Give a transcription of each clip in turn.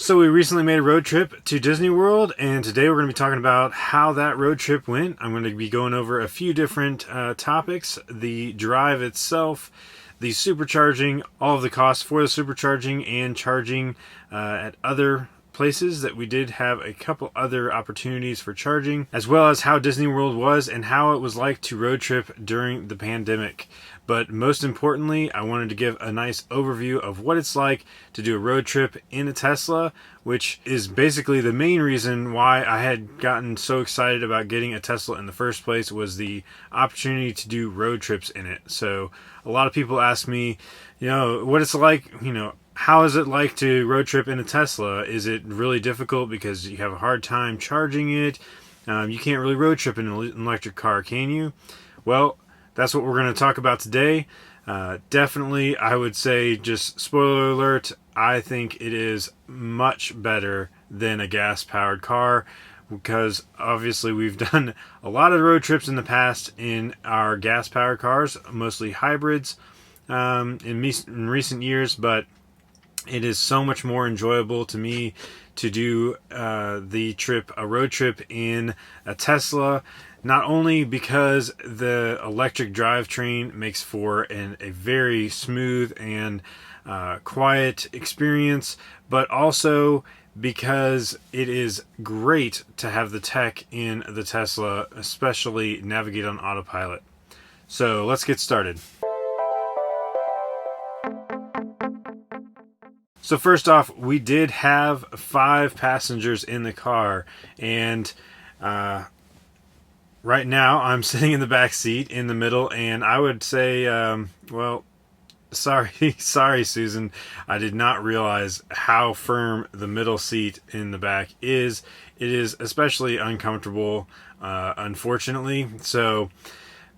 So we recently made a road trip to Disney World, and today we're going to be talking about how that road trip went. I'm going to be going over a few different topics: the drive itself, the supercharging, all of the costs for the supercharging, and charging at other places that we did have a couple other opportunities for charging, as well as how Disney World was and how it was like to road trip during the pandemic. But most importantly, I wanted to give a nice overview of what it's like to do a road trip in a Tesla, which is basically the main reason why I had gotten so excited about getting a Tesla in the first place, was the opportunity to do road trips in it. So a lot of people ask me, what it's like, how is it like to road trip in a Tesla? Is it really difficult because you have a hard time charging it? You can't really road trip in an electric car, can you? Well, that's what we're going to talk about today. Definitely, I would say, just spoiler alert, I think it is much better than a gas-powered car, because obviously we've done a lot of road trips in the past in our gas-powered cars, mostly hybrids in recent years, but it is so much more enjoyable to me to do a road trip in a Tesla. Not only because the electric drivetrain makes for a very smooth and quiet experience, but also because it is great to have the tech in the Tesla, especially navigate on autopilot. So let's get started. So first off, we did have 5 passengers in the car, and right now I'm sitting in the back seat in the middle, and I would say, sorry Susan, I did not realize how firm the middle seat in the back is. It is especially uncomfortable, unfortunately. So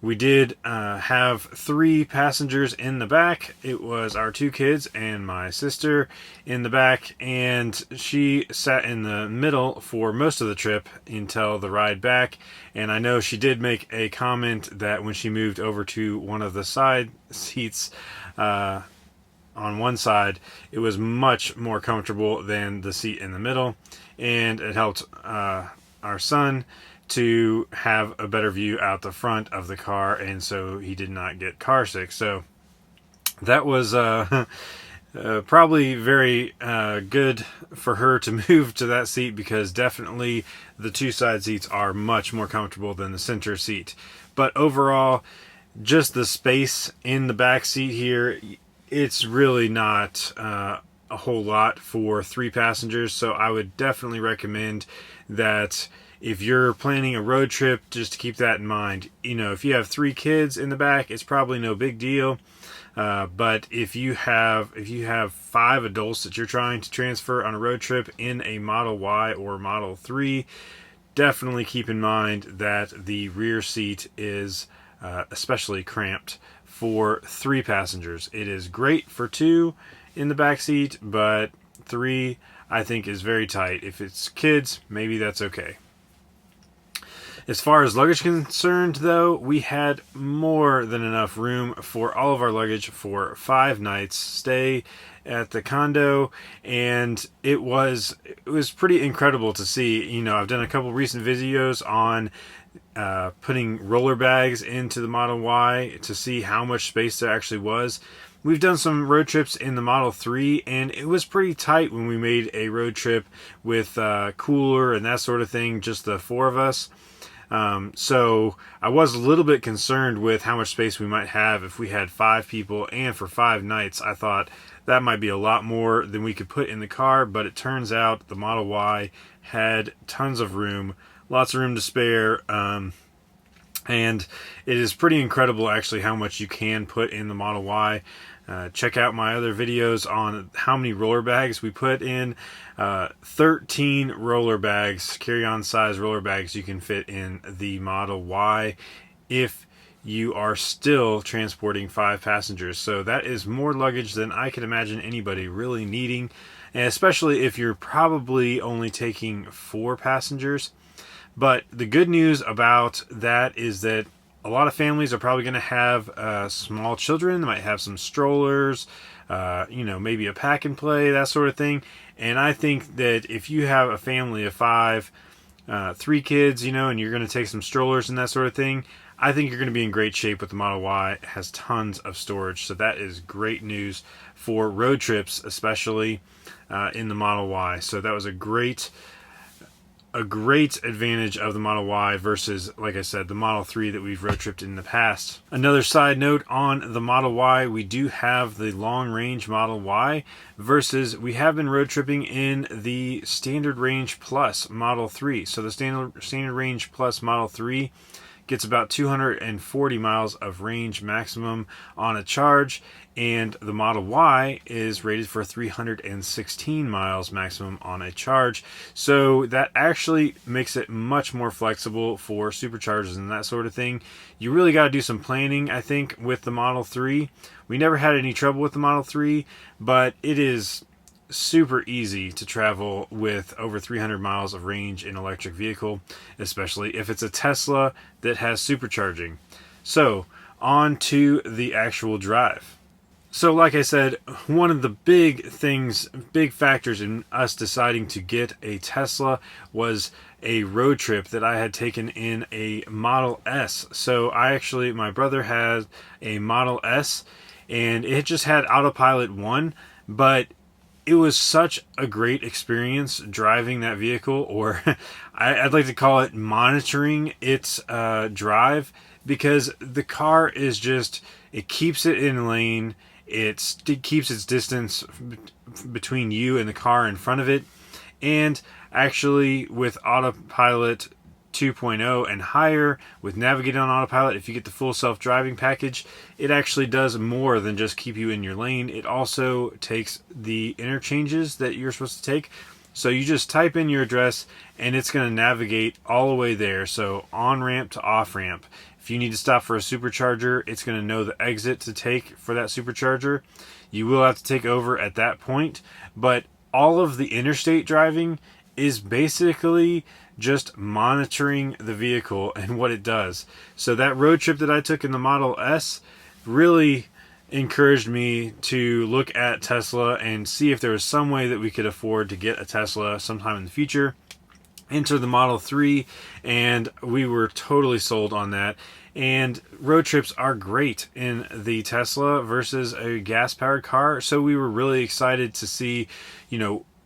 we did have 3 passengers in the back. It was our 2 kids and my sister in the back, and she sat in the middle for most of the trip until the ride back. And I know she did make a comment that when she moved over to one of the side seats on one side, it was much more comfortable than the seat in the middle, and it helped our son to have a better view out the front of the car, and so he did not get car sick. So that was probably very good for her to move to that seat, because definitely the 2 side seats are much more comfortable than the center seat. But overall, just the space in the back seat here, it's really not a whole lot for 3 passengers. So I would definitely recommend that if you're planning a road trip, just to keep that in mind. If you have 3 kids in the back, it's probably no big deal. But if you have 5 adults that you're trying to transfer on a road trip in a Model Y or Model 3, definitely keep in mind that the rear seat is especially cramped for 3 passengers. It is great for 2 in the back seat, but 3 I think is very tight. If it's kids, maybe that's okay. As far as luggage concerned, though, we had more than enough room for all of our luggage for 5 nights stay at the condo, and it was pretty incredible to see. I've done a couple recent videos on putting roller bags into the Model Y to see how much space there actually was. We've done some road trips in the Model 3, and it was pretty tight when we made a road trip with cooler and that sort of thing, just the 4 of us. So I was a little bit concerned with how much space we might have if we had 5 people, and for 5 nights I thought that might be a lot more than we could put in the car, but it turns out the Model Y had tons of room, lots of room to spare, and it is pretty incredible actually how much you can put in the Model Y. Check out my other videos on how many roller bags we put in. 13 roller bags, carry-on size roller bags you can fit in the Model Y if you are still transporting 5 passengers. So that is more luggage than I could imagine anybody really needing, and especially if you're probably only taking 4 passengers. But the good news about that is that a lot of families are probably going to have small children. They might have some strollers, maybe a pack and play, that sort of thing. And I think that if you have a family of 5, 3 kids, and you're going to take some strollers and that sort of thing, I think you're going to be in great shape with the Model Y. It has tons of storage, so that is great news for road trips, especially in the Model Y. So that was a great advantage of the Model Y versus, like I said, the Model 3 that we've road tripped in the past. Another side note on the Model Y, we do have the long range Model Y versus we have been road tripping in the Standard Range Plus Model 3. So the Standard Range Plus Model 3 gets about 240 miles of range maximum on a charge, and the Model Y is rated for 316 miles maximum on a charge. So that actually makes it much more flexible for superchargers and that sort of thing. You really got to do some planning, I think, with the Model 3. We never had any trouble with the Model 3, but it is super easy to travel with over 300 miles of range in an electric vehicle, especially if it's a Tesla that has supercharging. So, on to the actual drive. So, like I said, one of the big factors in us deciding to get a Tesla was a road trip that I had taken in a Model S. So, my brother had a Model S, and it just had Autopilot 1, but it was such a great experience driving that vehicle, or I'd like to call it monitoring its drive, because the car is just, it keeps it in lane, it keeps its distance between you and the car in front of it, and actually with Autopilot 2.0 and higher, with Navigate on Autopilot, if you get the full self-driving package, it actually does more than just keep you in your lane. It also takes the interchanges that you're supposed to take. So you just type in your address and it's going to navigate all the way there. So on-ramp to off-ramp. If you need to stop for a supercharger, it's going to know the exit to take for that supercharger. You will have to take over at that point, but all of the interstate driving is basically just monitoring the vehicle and what it does. So that road trip that I took in the Model S really encouraged me to look at Tesla and see if there was some way that we could afford to get a Tesla sometime in the future. Enter the Model 3, and we were totally sold on that. And road trips are great in the Tesla versus a gas-powered car. So we were really excited to see,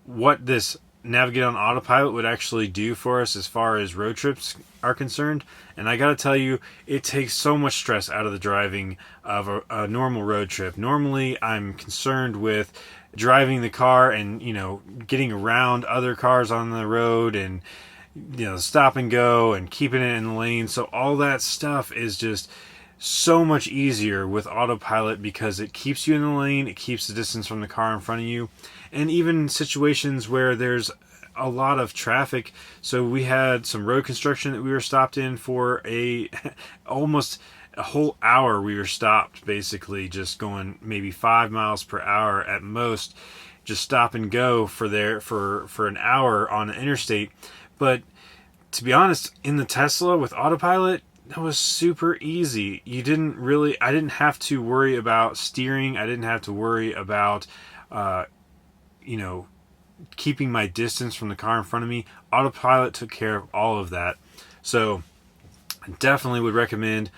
what this Navigate on Autopilot would actually do for us as far as road trips are concerned. And I gotta tell you, it takes so much stress out of the driving of a normal road trip. Normally I'm concerned with driving the car and getting around other cars on the road and stop and go and keeping it in the lane. So all that stuff is just so much easier with Autopilot because it keeps you in the lane, it keeps the distance from the car in front of you. And even situations where there's a lot of traffic. So we had some road construction that we were stopped in for almost a whole hour. We were stopped, basically just going maybe 5 miles per hour at most, just stop and go for an hour on the interstate. But to be honest, in the Tesla with Autopilot, that was super easy. I didn't have to worry about steering. I didn't have to worry about keeping my distance from the car in front of me. Autopilot took care of all of that. So I definitely would recommend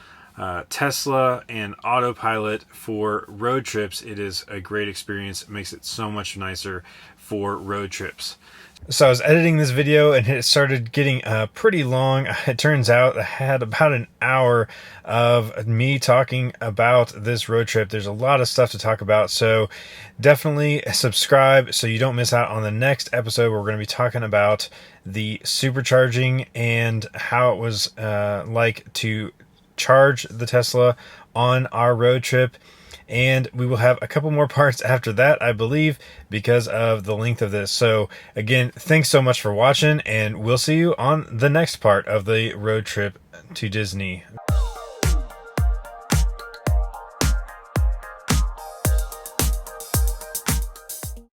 Tesla and Autopilot for road trips. It is a great experience. It makes it so much nicer for road trips. So I was editing this video and it started getting pretty long. It turns out I had about an hour of me talking about this road trip. There's a lot of stuff to talk about, so definitely subscribe so you don't miss out on the next episode where we're going to be talking about the supercharging and how it was like to charge the Tesla on our road trip. And we will have a couple more parts after that, I believe, because of the length of this. So again, thanks so much for watching, and we'll see you on the next part of the road trip to Disney.